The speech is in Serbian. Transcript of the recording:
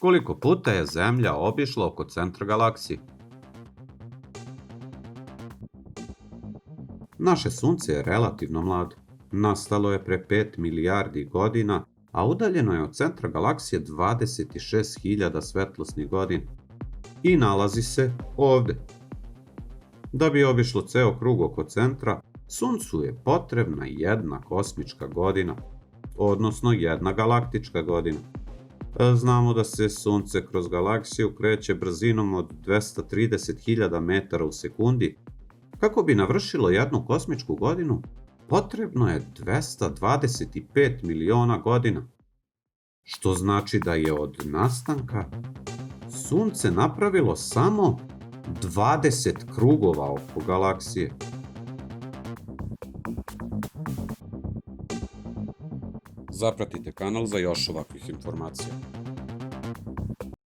Koliko puta je Zemlja obišla oko centra galaksije? Naše Sunce je relativno mlado. Nastalo je pre 5 milijardi godina, a udaljeno je od centra galaksije 26.000 svetlosnih godina. I nalazi se ovde. Da bi obišlo ceo krug oko centra, Suncu je potrebna jedna kosmička godina, odnosno jedna galaktička godina. Znamo da se Sunce kroz galaksiju kreće brzinom od 230.000 metara u sekundi. Kako bi navršilo jednu kosmičku godinu, potrebno je 225 miliona godina, što znači da je od nastanka Sunce napravilo samo 20 krugova oko galaksije. Zapratite kanal za još ovakvih informacija.